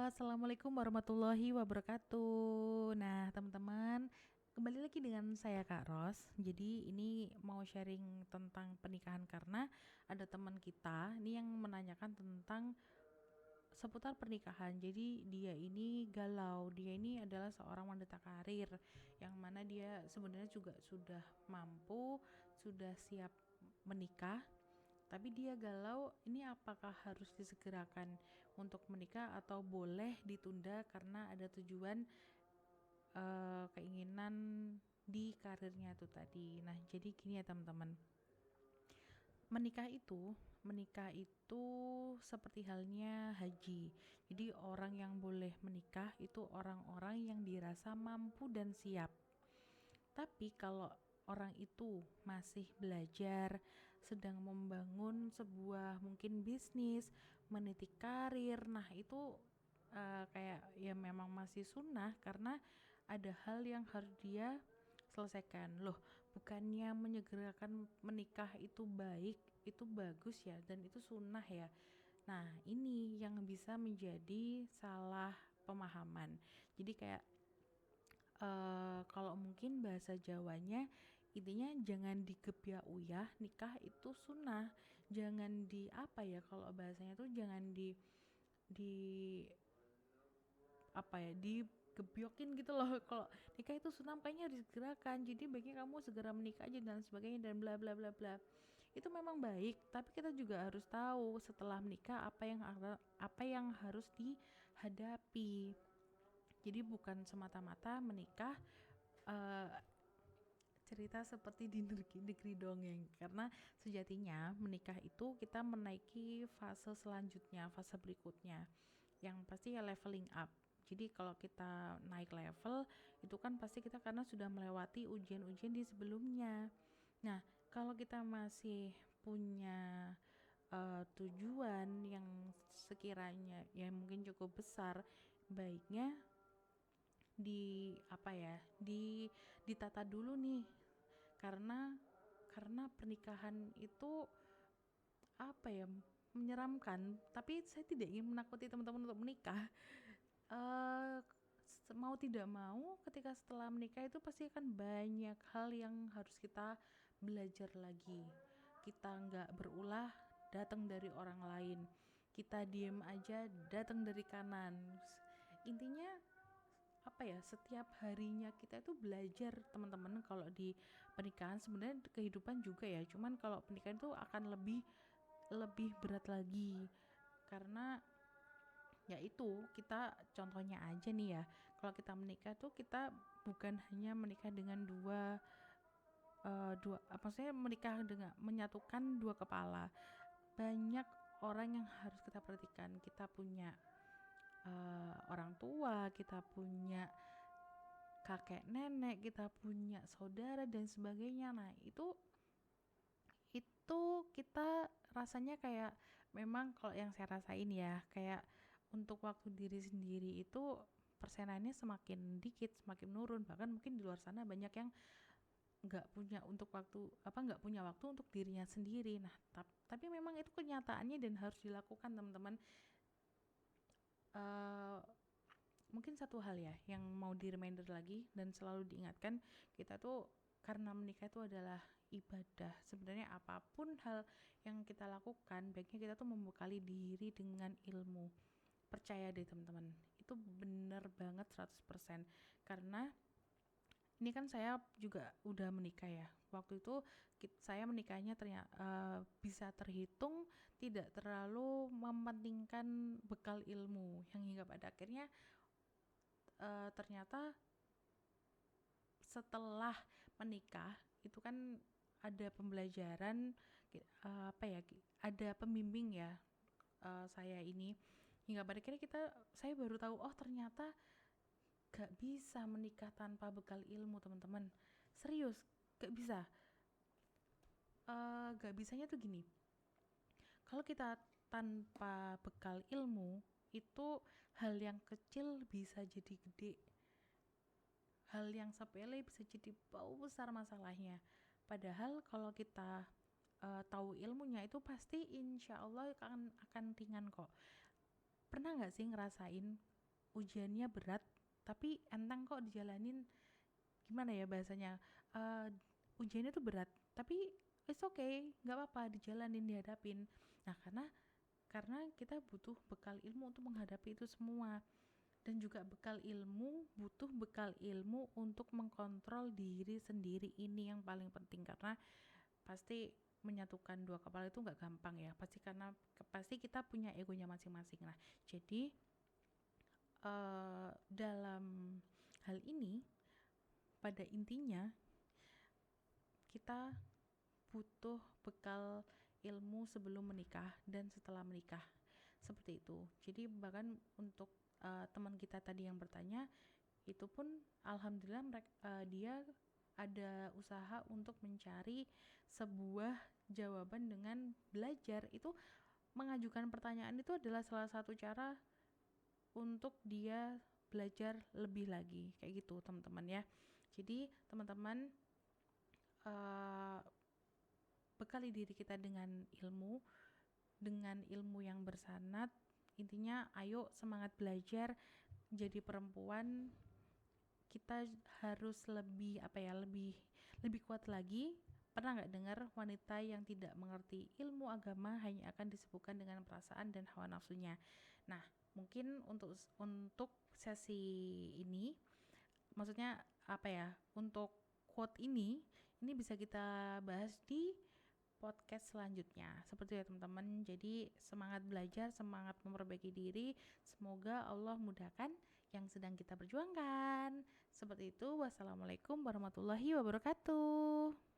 Assalamualaikum warahmatullahi wabarakatuh. Nah, teman-teman, kembali lagi dengan saya Kak Ros. Jadi ini mau sharing tentang pernikahan karena ada teman kita nih yang menanyakan tentang seputar pernikahan. Jadi dia ini galau. Dia ini adalah seorang wanita karir yang mana dia sebenarnya juga sudah mampu, sudah siap menikah, tapi dia galau ini apakah harus disegerakan untuk menikah atau boleh ditunda karena ada tujuan keinginan di karirnya itu tadi. Nah, jadi gini ya teman-teman. Menikah itu seperti halnya haji. Jadi orang yang boleh menikah itu orang-orang yang dirasa mampu dan siap. Tapi kalau orang itu masih belajar, sedang membangun sebuah mungkin bisnis, meniti karir, nah itu kayak ya memang masih sunnah karena ada hal yang harus dia selesaikan. Loh, bukannya menyegerakan menikah itu baik, itu bagus ya, dan itu sunnah ya. Nah, ini yang bisa menjadi salah pemahaman. Jadi kayak kalau mungkin bahasa Jawanya intinya jangan digebyah uyah, nikah itu sunnah, jangan di apa ya, kalau bahasanya tuh jangan di apa ya, digebyokin gitu loh. Kalau nikah itu sunnah makanya harus segerakan, jadi baiknya kamu segera menikah aja dan sebagainya dan bla bla bla bla. Itu memang baik, tapi kita juga harus tahu setelah menikah apa yang harus dihadapi. Jadi bukan semata-mata menikah uh, cerita seperti di negeri dongeng, karena sejatinya menikah itu kita menaiki fase selanjutnya, fase berikutnya yang pasti ya leveling up. Jadi kalau kita naik level itu kan pasti kita karena sudah melewati ujian-ujian di sebelumnya. Nah, kalau kita masih punya tujuan yang sekiranya ya mungkin cukup besar, baiknya di apa ya, ditata dulu nih, karena pernikahan itu apa ya, menyeramkan, tapi saya tidak ingin menakuti teman-teman untuk menikah. eh Mau tidak mau ketika setelah menikah itu pasti akan banyak hal yang harus kita belajar lagi. Kita nggak berulah datang dari orang lain, kita diem aja datang dari kanan. Intinya apa ya, setiap harinya kita itu belajar teman-teman. Kalau di pernikahan sebenarnya kehidupan juga ya, cuman kalau pernikahan itu akan lebih lebih berat lagi karena ya itu, kita contohnya aja nih ya, kalau kita menikah tuh kita bukan hanya menikah dengan dua apa saya menikah dengan menyatukan dua kepala. Banyak orang yang harus kita perhatikan. Kita punya orang tua, kita punya kakek nenek, kita punya saudara dan sebagainya. Nah, itu kita rasanya kayak memang kalau yang saya rasain ya, kayak untuk waktu diri sendiri itu persenannya semakin dikit, semakin menurun. Bahkan mungkin di luar sana banyak yang nggak punya waktu untuk dirinya sendiri. Nah, tapi memang itu kenyataannya dan harus dilakukan teman-teman. Eh, Mungkin satu hal ya yang mau di reminder lagi dan selalu diingatkan, kita tuh karena menikah itu adalah ibadah. Sebenarnya apapun hal yang kita lakukan, baiknya kita tuh membekali diri dengan ilmu. Percaya deh teman-teman, itu bener banget 100%. Karena ini kan saya juga udah menikah ya. Waktu itu saya menikahnya ternyata bisa terhitung tidak terlalu mementingkan bekal ilmu, yang hingga pada akhirnya ternyata setelah menikah itu kan ada pembelajaran, apa ya, ada pembimbing ya, saya ini, hingga pada akhirnya saya baru tahu, oh ternyata gak bisa menikah tanpa bekal ilmu teman-teman. Serius, gak bisa. Gak bisanya tuh gini, kalau kita tanpa bekal ilmu itu hal yang kecil bisa jadi gede, hal yang sepele bisa jadi bau besar masalahnya. Padahal kalau kita tahu ilmunya itu pasti insya Allah akan ringan kok. Pernah nggak sih ngerasain ujiannya berat tapi enteng kok dijalanin, gimana ya bahasanya, uh, ujiannya tuh berat tapi it's okay, nggak apa-apa, dijalanin, dihadapin. Nah, karena kita butuh bekal ilmu untuk menghadapi itu semua, dan juga butuh bekal ilmu untuk mengkontrol diri sendiri. Ini yang paling penting, karena pasti menyatukan dua kepala itu nggak gampang ya, pasti kita punya egonya masing-masing. Nah, jadi dalam hal ini, pada intinya kita butuh bekal ilmu sebelum menikah dan setelah menikah, seperti itu. Jadi bahkan untuk teman kita tadi yang bertanya, itu pun alhamdulillah dia ada usaha untuk mencari sebuah jawaban dengan belajar. Itu mengajukan pertanyaan itu adalah salah satu cara untuk dia belajar lebih lagi, kayak gitu teman-teman ya. Jadi teman-teman, uh, bekali diri kita dengan ilmu yang bersanad. Intinya ayo semangat belajar. Jadi perempuan kita harus lebih lebih kuat lagi. Pernah nggak dengar wanita yang tidak mengerti ilmu agama hanya akan disibukkan dengan perasaan dan hawa nafsunya? Nah, mungkin untuk sesi ini, maksudnya untuk quote ini bisa kita bahas di podcast selanjutnya. Seperti itu ya teman-teman. Jadi semangat belajar, semangat memperbaiki diri. Semoga Allah mudahkan yang sedang kita perjuangkan. Seperti itu. Wassalamualaikum warahmatullahi wabarakatuh.